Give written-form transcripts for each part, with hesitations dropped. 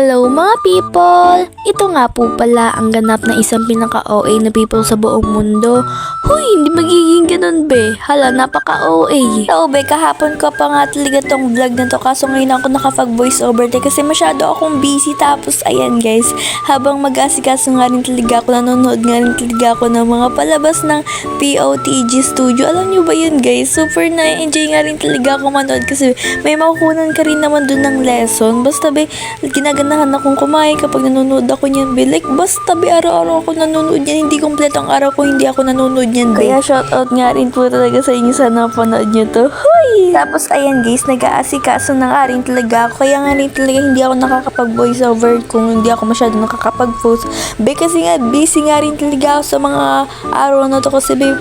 Hello mga people! Ito nga po pala ang ganap na isang pinaka-OA na people sa buong mundo. Huy, hindi magiging ganun be. Hala, napaka-OA. So be, kahapon ko pa nga talaga tong vlog na to kaso ngayon ako nakapag-voice over kasi masyado akong busy. Tapos ayan guys, habang mag-asikaso nga rin talaga ako, nanonood nga rin talaga ako ng mga palabas ng POTG Studio. Alam nyo ba yun guys? Super na-enjoy nga rin talaga ako manood kasi may makukunan ka rin naman dun ng lesson. Basta be, ginaganahan akong kumain kapag nanonood ako niyan be. Like basta be, araw-araw ako nanonood yan. Hindi kompleto ang araw ko hindi ako nanonood yan be. Kaya shoutout nga rin po talaga sa inyo, sana panood nyo to. Huy! Tapos ayan guys, nag-aasikaso na nga rin talaga ako. Kaya nga rin talaga hindi ako nakakapag-voice over kung hindi ako masyado nakakapag-post be, kasi nga busy nga rin talaga ako sa mga araw na to kasi be,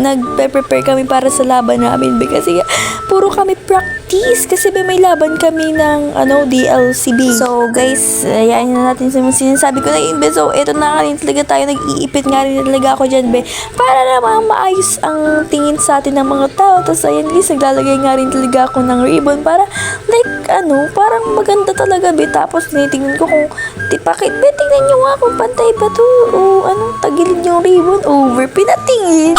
nagpe-prepare kami para sa laban namin be, kasi nga puro kami practice kasi be, may laban kami ng DLCB. So guys, ayan na natin sa sinasabi ko na yun be. So eto na nga rin talaga tayo, nag-iipit nga rin talaga ako dyan be, para naman maayos ang tingin sa atin ng mga tao. Tapos ayan guys, naglalagay nga rin talaga ako ng ribbon para like parang maganda talaga be. Tapos tinitingnan ko kung bakit be, tingnan nyo nga kung pantay ba to o tagilid yung ribbon, over pinatingin.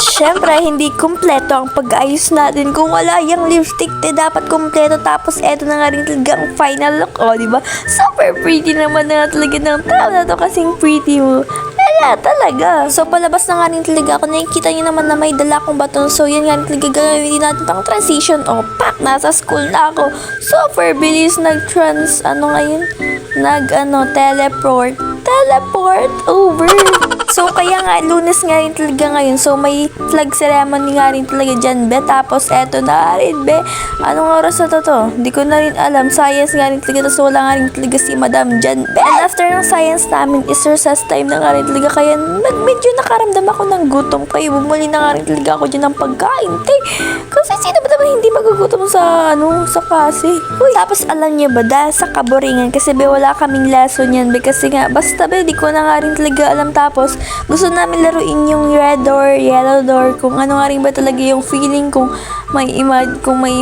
Siyempre, hindi kumpleto ang pag-ayos natin kung wala yung lipstick, dapat kumpleto. Tapos, eto na nga rin talaga ang final look, diba? Super pretty naman na talaga ng tao na to, kasing pretty mo. Wala talaga. So, palabas na nga rin talaga ako. Nakikita nyo naman na may dala akong baton. So, yan nga rin talaga gagawin natin pang transition. Pak, nasa school na ako. Super bilis teleport over. So, kaya nga, Lunes nga rin talaga ngayon. So, may flag ceremony nga rin talaga dyan, be. Tapos, eto na rin, be. Anong oras na to? Hindi ko na rin alam. Science nga rin talaga. Tapos, wala nga rin talaga si Madam dyan, be. And after ng science namin, is recess time na nga rin talaga. Kaya, medyo nakaramdam ako ng gutom. Kaya, bumuli na nga rin talaga ako dyan ng pagkain, te. Kasi, sino ba naman hindi magugutom sa klase? Uy. Tapos, alam niyo ba, dahil sa kaboringan, kasi, be, wala kaming lesson yan, be. Kasi nga, basta, be, di ko na nga rin talaga alam. Tapos, gusto namin laruin yung red door, yellow door, kung ano nga rin ba talaga yung feeling, kung may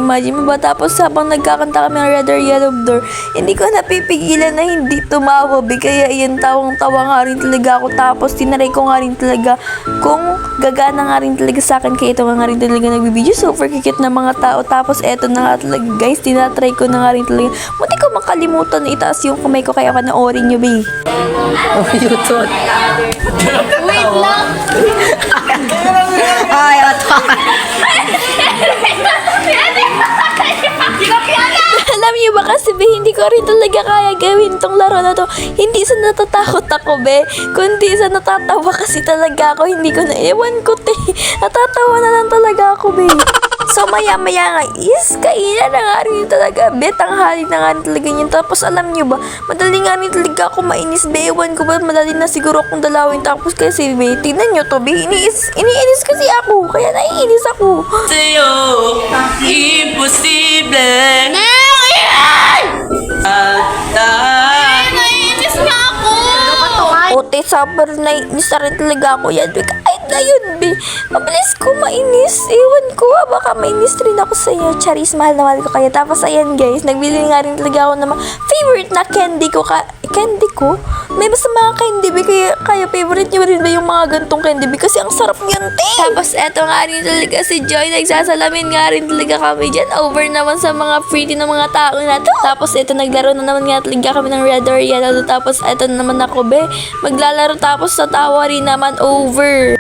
imagine mo ba. Tapos habang nagkakanta kami ng red door, yellow door, hindi ko napipigilan na hindi tumawa be. Kaya yan, tawang-tawa nga rin talaga ako. Tapos tinaray ko nga rin talaga kung gagana nga rin talaga sa akin. Kaya ito nga rin talaga nagbibideo. Super kikit na mga tao. Tapos eto na nga talaga guys, tinatry ko na nga rin talaga. Muti ko makalimutan na itaas yung kamay ko, kaya panoorin nyo be. Oh, YouTube. Wait lang! Ay, ato. Alam niyo ba kasi be, hindi ko rin talaga kaya gawin tong laro na to. Hindi sa natatakot ako be, kundi sa natatawa kasi talaga ako. Hindi ko na ewan ko te. Natatawa na lang talaga ako be. So maya-maya nga is kainan na nga rin talaga be, tanghali na nga rin talaga yun. Tapos alam niyo ba, madali nga rin talaga ako mainis be. Ewan ko ba, madali na siguro akong dalawin. Tapos kasi be, tingnan nyo to be, iniinis kasi ako, kaya naiinis ako. Sa'yo, imposible. Naiinis nga ako. Ote, super naiinis na rin talaga ako yan be. Kahit na yun be, mabilis ko mainis. Ewan ko, baka mainis rin ako sa iyo. Charis, mahal na mahal ko kaya. Tapos ayan guys, nagbili nga rin talaga ako ng mga favorite na candy ko. Candy ko? May basta mga candy be, kaya favorite niyo rin ba yung mga gantong candy be? Kasi ang sarap niyan, te! Tapos eto nga rin talaga si Joy, nagsasalamin nga rin talaga kami dyan. Over naman sa mga pretty ng mga tao na to. Tapos eto, naglaro na naman nga talaga kami ng red or yellow. Tapos eto naman ako be, maglalaro tapos sa tawa rin naman, over.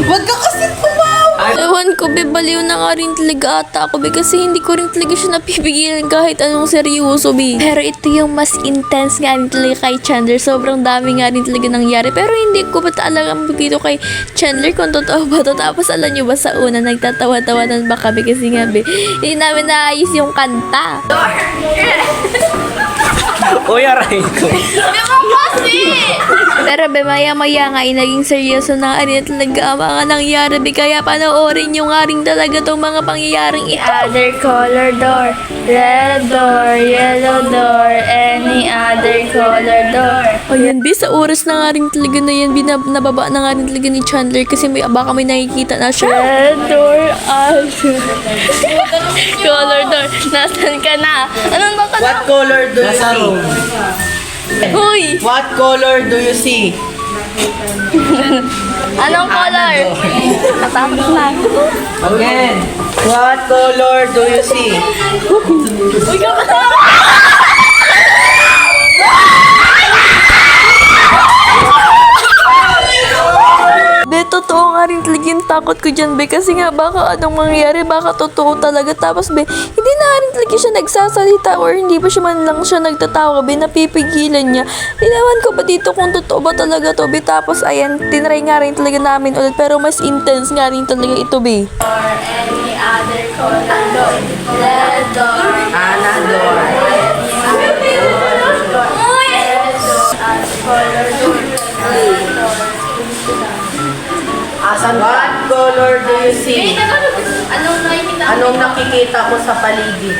Wag ka kasi tumawa. Ewan ko be, baliw na nga rin talaga ata ako be, kasi hindi ko rin talaga siya napipigilan kahit anong seryoso be. Pero ito yung mas intense nga rin talaga kay Chandler. Sobrang dami nga rin talaga nangyari. Pero hindi ko ba alam dito kay Chandler kung totoo ba to. Tapos alam nyo ba, sa una nagtatawa-tawanan ba kami kasi nga be, hindi namin naayos yung kanta. Uy, aray ko. Pero be, maya-maya nga naging seryoso na nga rin talaga ang mga nangyari be. Kaya panoorin nyo nga rin talaga tong mga pangyayaring ito. Other color door, red door, yellow door, any other color door. Ayan, be, sa oras na nga rin talaga na yan, nababa na nga rin talaga ni Chandler kasi baka may nakikita na siya. Door, color door, nasan ka na? Anong baka na? What color do you see? Huy! What color do you see? Anong color? Natapos na. Again. What color do you see? Uy, ka pa! Be, totoo nga rin talaga yung takot ko dyan, be. Kasi nga, baka anong mangyari, baka totoo talaga. Tapos, be, hindi na rin talaga siya nagsasalita or hindi pa siya man lang siya nagtatawa, be. Napipigilan niya. Hinawan ko ba dito kung totoo ba talaga to, be. Tapos, ayan, tinry nga rin talaga namin ulit. Pero mas intense nga rin talaga ito, be. Anador. What color do you see? Anong nakikita mo sa paligid?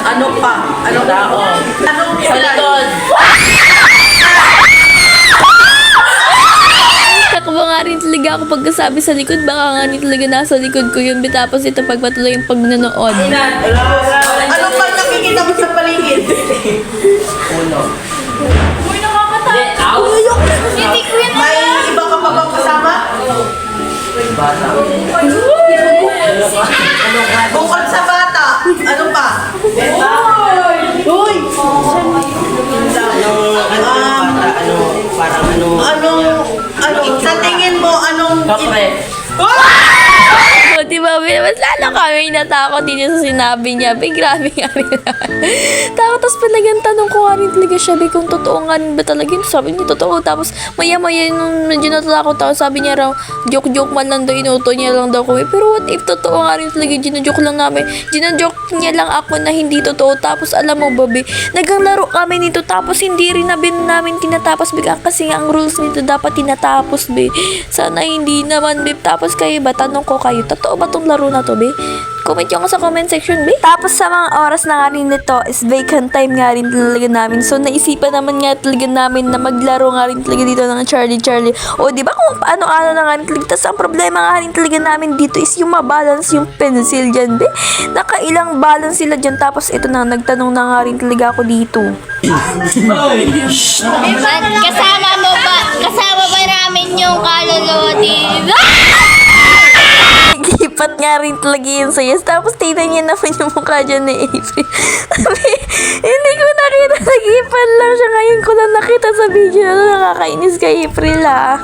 Ano pa? Anong tao? Anong sa likod? Nakaba nga rin talaga ako pagkasabi sa likod. Baka nga rin talaga nasa likod ko yun, be. Tapos ito pagpatuloy yung pagnanood. Ano pa nakikita mo sa paligid? Uno. May iba ka pa bang kasama? Bukod sa bata, ano pa? Uy! Sa tingin mo, anong... O, diba, be, mas lalo kami natakot dito sa sinabi niya. Be, grabe nga rin. Takot, tapos palagang tanong ko nga rin talaga siya, be, kung totoo nga rin ba talaga yun. Sabi niya, totoo. Tapos, maya-maya nung medyo natatakot ako, sabi niya raw, joke-joke man lang daw, inuto niya lang daw kami. Pero what if totoo nga rin talaga, ginajoke lang namin. Ginajoke niya lang ako na hindi totoo. Tapos, alam mo ba, be, naglaro kami nito, tapos hindi rin namin tinatapos, be, kasi ang rules nito dapat tinatapos, be. Sana hindi naman, be. Tapos kayo ba, tanong ko kayo, totoo ba tong laro na to, be? Comment nyo sa comment section, be. Tapos sa mga oras na nga rin nito is vacant time nga rin talaga namin. So naisipan naman nga talaga namin na maglaro nga rin talaga dito ng Charlie. O di ba kung paano-ano na nga rin talaga. Tapos ang problema nga rin talaga namin dito is yung mabalance yung pencil dyan, be. Nakailang balance sila dyan. Tapos ito na, nagtanong na nga rin talaga ako dito. Kasama ba namin yung kaluluwa dito? Naglipat nga rin talaga yun sa yes. Tapos tingnan niya naman yung mukha dyan ni April. Sabi, hindi ko nakita. Naglipat lang siya. Ngayon ko lang nakita sa video na nakakainis kay April, ha.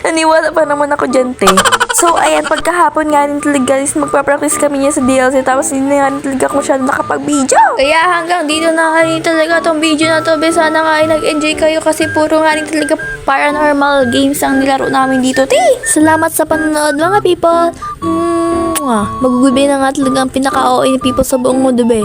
Naniwala pa naman ako dyan, te. So, ayan, pagkahapon nga rin talaga guys, magpa-practice kami niya sa DLC. Tapos hindi nga rin talaga ako masyado nakapag-video. Kaya hanggang dito na nga rin talaga tong video na to. Be, sana nga ay nag-enjoy kayo kasi puro nga rin talaga paranormal games ang nilaro namin dito, te. Salamat sa panonood, mga people. Magugubay na nga talaga ang pinaka-OA ni people sa buong mundo, be.